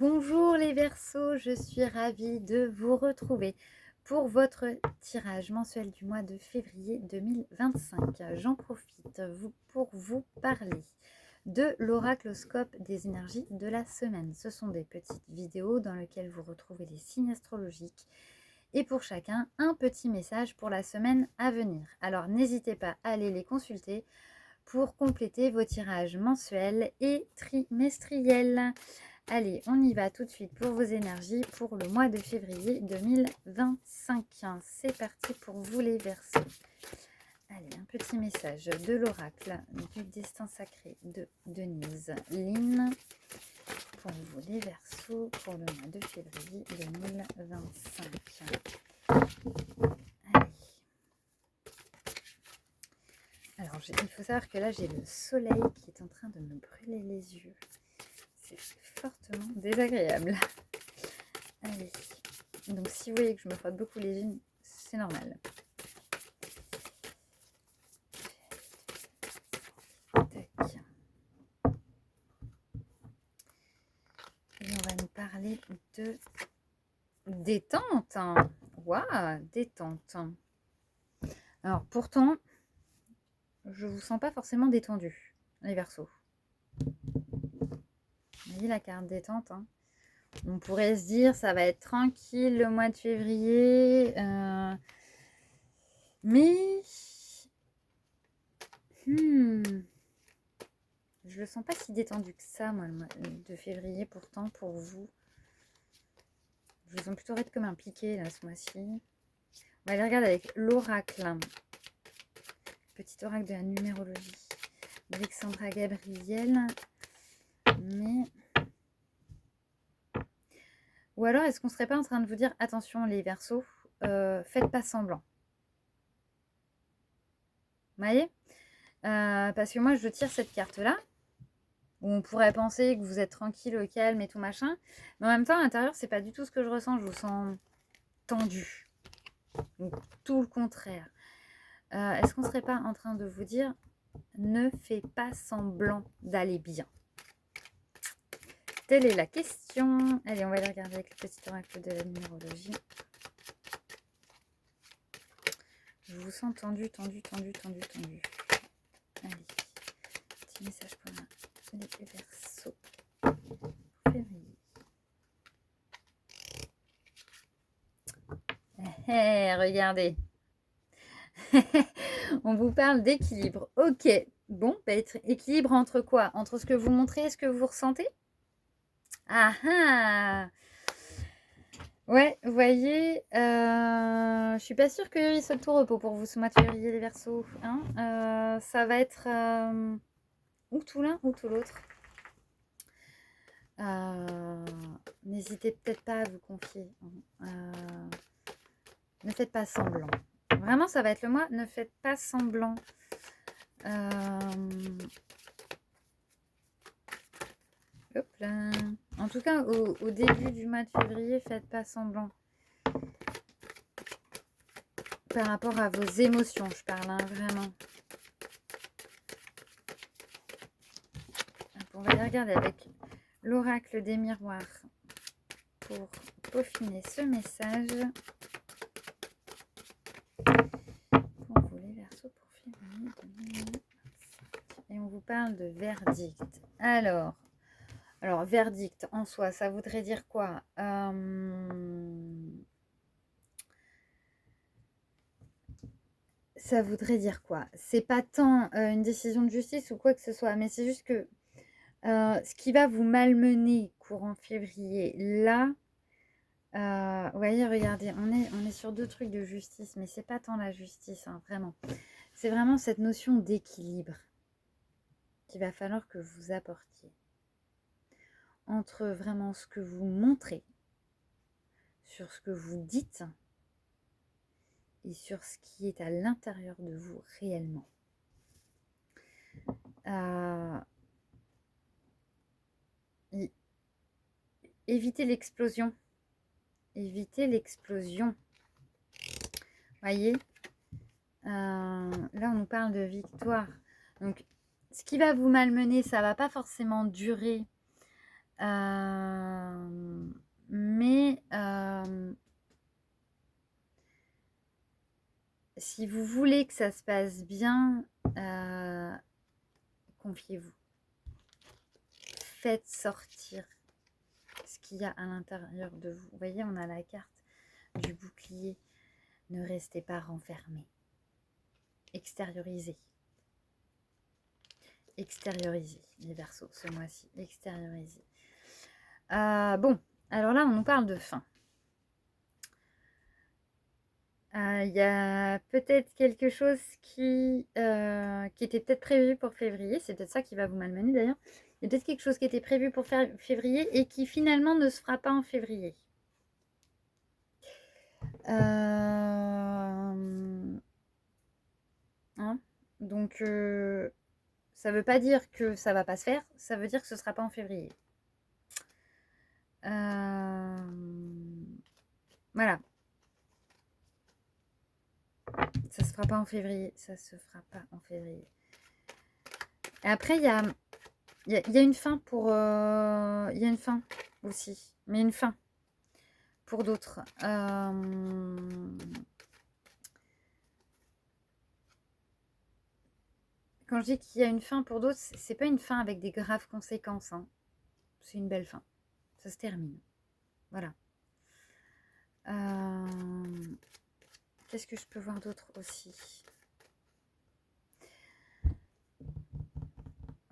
Bonjour les Verseaux, je suis ravie de vous retrouver pour votre tirage mensuel du mois de février 2025. J'en profite pour vous parler de l'oracloscope des énergies de la semaine. Ce sont des petites vidéos dans lesquelles vous retrouvez les signes astrologiques et pour chacun un petit message pour la semaine à venir. Alors n'hésitez pas à aller les consulter pour compléter vos tirages mensuels et trimestriels. Allez, on y va tout de suite pour vos énergies pour le mois de février 2025. C'est parti pour vous les Verseaux. Allez, un petit message de l'oracle du destin sacré de Denise Lynn pour vous les Verseaux pour le mois de février 2025. Allez. Alors, il faut savoir que là, j'ai le soleil qui est en train de me brûler les yeux. C'est fortement désagréable. Allez. Donc, si vous voyez que je me frotte beaucoup les yeux, c'est normal. Tac. Et on va nous parler de détente. Waouh, détente. Alors, pourtant, je vous sens pas forcément détendu, les Verseaux. Vous voyez la carte détente, hein. On pourrait se dire, ça va être tranquille le mois de février. Mais... je le sens pas si détendu que ça, moi, le mois de février, pourtant, pour vous. Je le sens plutôt raide comme un piqué, là, ce mois-ci. On va aller regarder avec l'oracle. Petit oracle de la numérologie. Alexandra Gabriel. Mais... ou alors, est-ce qu'on serait pas en train de vous dire, attention les Verseaux, faites pas semblant. Vous voyez, parce que moi, je tire cette carte-là, où on pourrait penser que vous êtes tranquille, au calme et tout machin. Mais en même temps, à l'intérieur, c'est pas du tout ce que je ressens. Je vous sens tendu. Donc, tout le contraire. Est-ce qu'on serait pas en train de vous dire, ne fais pas semblant d'aller bien? Telle est la question. Allez, on va aller regarder avec le petit oracle de la numérologie. Je vous sens tendu, tendu, tendu, tendu, tendu. Allez, petit message pour les Verseaux. Février. Regardez. On vous parle d'équilibre. Ok. Bon, bah, équilibre entre quoi? Entre ce que vous montrez et ce que vous ressentez? Ah ah. Ouais, vous voyez, je suis pas sûre qu'il soit de tout repos pour vous ce mois de février, les Verseaux. Hein, ça va être ou tout l'un ou tout l'autre. N'hésitez peut-être pas à vous confier. Ne faites pas semblant. Vraiment, ça va être le mois. Ne faites pas semblant. Hop là. En tout cas, au début du mois de février, faites pas semblant. Par rapport à vos émotions, je parle, hein, vraiment. On va aller regarder avec l'oracle des miroirs pour peaufiner ce message. Pour vous les Verseaux pour février 2025. Et on vous parle de verdict. Alors, verdict en soi, ça voudrait dire quoi? Ça voudrait dire quoi? C'est pas tant une décision de justice ou quoi que ce soit, mais c'est juste que ce qui va vous malmener courant février, là, vous voyez, regardez, on est sur deux trucs de justice, mais c'est pas tant la justice, hein, vraiment. C'est vraiment cette notion d'équilibre qu'il va falloir que vous apportiez entre vraiment ce que vous montrez, sur ce que vous dites et sur ce qui est à l'intérieur de vous réellement. Évitez l'explosion. Évitez l'explosion. Voyez, là, on nous parle de victoire. Donc, ce qui va vous malmener, ça va pas forcément durer si vous voulez que ça se passe bien, confiez-vous. Faites sortir ce qu'il y a à l'intérieur de vous. Vous voyez, on a la carte du bouclier. Ne restez pas renfermés. Extériorisez. Extériorisez, les Verseaux, ce mois-ci. Extériorisez. Bon, alors là, on nous parle de fin. Il y a peut-être quelque chose qui était peut-être prévu pour février. C'est peut-être ça qui va vous malmener d'ailleurs. Il y a peut-être quelque chose qui était prévu pour février et qui finalement ne se fera pas en février. Hein, donc, ça ne veut pas dire que ça ne va pas se faire. Ça veut dire que ce ne sera pas en février. Voilà. Ça se fera pas en février. Ça se fera pas en février. Et après, il y a une fin pour... il y a une fin aussi. Mais une fin pour d'autres. Quand je dis qu'il y a une fin pour d'autres, c'est pas une fin avec des graves conséquences. Hein. C'est une belle fin. Ça se termine. Voilà. Qu'est-ce que je peux voir d'autre aussi?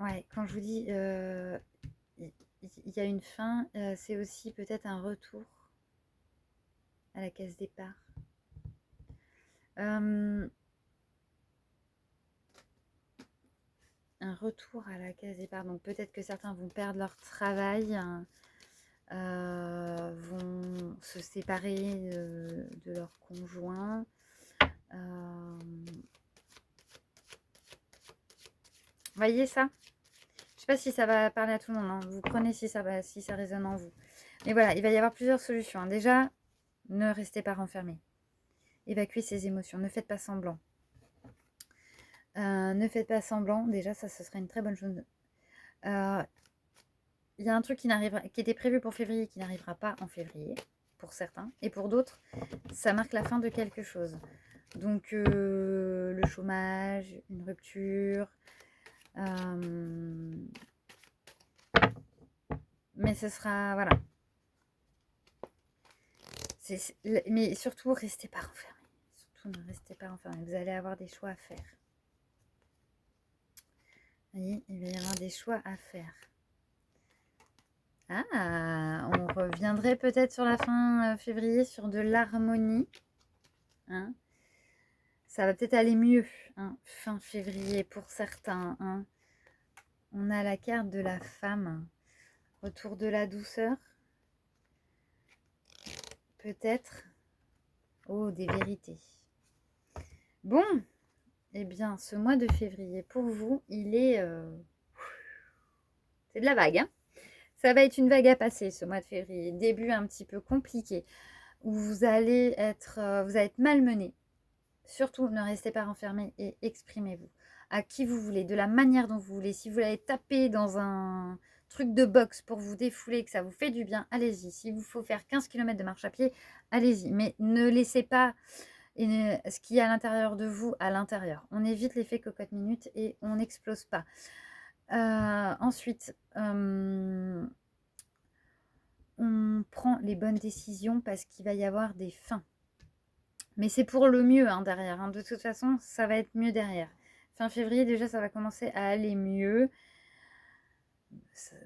Ouais, quand je vous dis il y a une fin, c'est aussi peut-être un retour à la case départ. Un retour à la case départ. Donc peut-être que certains vont perdre leur travail, hein, vont se séparer de leur conjoint. Voyez ça? Je sais pas si ça va parler à tout le monde. Hein. Vous prenez si ça résonne en vous. Mais voilà, il va y avoir plusieurs solutions. Hein. Déjà, ne restez pas renfermés. Évacuez ces émotions. Ne faites pas semblant. Ne faites pas semblant. Déjà, ça, ce serait une très bonne chose. Il y a un truc qui était prévu pour février qui n'arrivera pas en février, pour certains. Et pour d'autres, ça marque la fin de quelque chose. Donc, le chômage, une rupture. Mais ce sera... Voilà. Mais surtout, restez pas renfermés. Surtout, ne restez pas renfermés. Vous allez avoir des choix à faire. Vous voyez, il va y avoir des choix à faire. Ah, on reviendrait peut-être sur la fin février sur de l'harmonie. Hein. Ça va peut-être aller mieux, hein, fin février pour certains. Hein. On a la carte de la femme. Retour de la douceur. Peut-être. Oh, des vérités. Bon, eh bien, ce mois de février, pour vous, il est... c'est de la vague, hein. Ça va être une vague à passer, ce mois de février. Début un petit peu compliqué, où vous allez être malmené. Surtout, ne restez pas renfermés et exprimez-vous. À qui vous voulez, de la manière dont vous voulez. Si vous voulez taper dans un truc de boxe pour vous défouler, que ça vous fait du bien, allez-y. S'il vous faut faire 15 km de marche à pied, allez-y. Mais ne laissez pas ce qu'il y a à l'intérieur de vous à l'intérieur. On évite l'effet cocotte minute et on n'explose pas. Ensuite, on prend les bonnes décisions parce qu'il va y avoir des fins. Mais c'est pour le mieux hein, derrière. Hein. De toute façon, ça va être mieux derrière. Fin février, déjà, ça va commencer à aller mieux.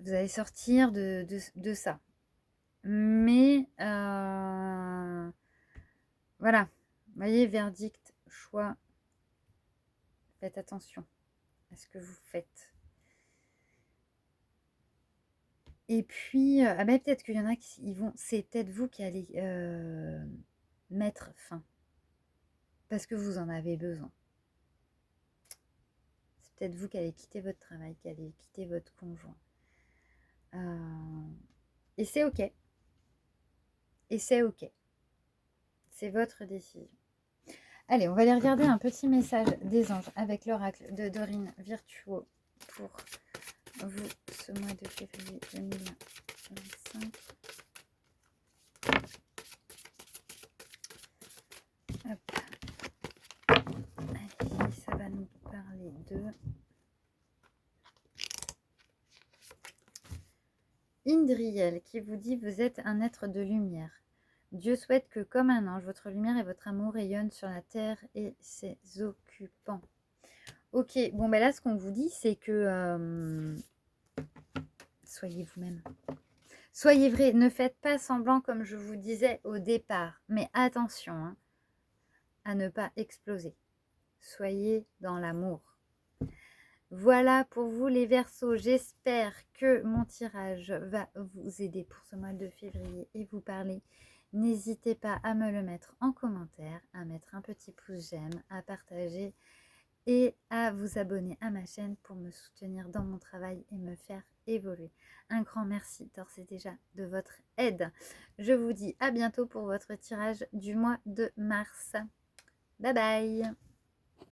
Vous allez sortir de ça. Mais, voilà. Vous voyez, verdict, choix. Faites attention à ce que vous faites. Et puis, peut-être qu'il y en a qui vont... C'est peut-être vous qui allez mettre fin. Parce que vous en avez besoin. C'est peut-être vous qui allez quitter votre travail, qui allez quitter votre conjoint. Et c'est ok. Et c'est ok. C'est votre décision. Allez, on va aller regarder un petit message des anges avec l'oracle de Dorine Virtuo pour vous ce mois de février 2025. Hop. Indriel qui vous dit: vous êtes un être de lumière. Dieu souhaite que, comme un ange, votre lumière et votre amour rayonnent sur la terre et ses occupants. Ok, bon ben là ce qu'on vous dit c'est que soyez vous-même. Soyez vrai, ne faites pas semblant comme je vous disais au départ. Mais attention hein, à ne pas exploser. Soyez dans l'amour. Voilà pour vous les Verseaux, j'espère que mon tirage va vous aider pour ce mois de février et vous parler. N'hésitez pas à me le mettre en commentaire, à mettre un petit pouce j'aime, à partager et à vous abonner à ma chaîne pour me soutenir dans mon travail et me faire évoluer. Un grand merci d'ores et déjà de votre aide. Je vous dis à bientôt pour votre tirage du mois de mars. Bye bye!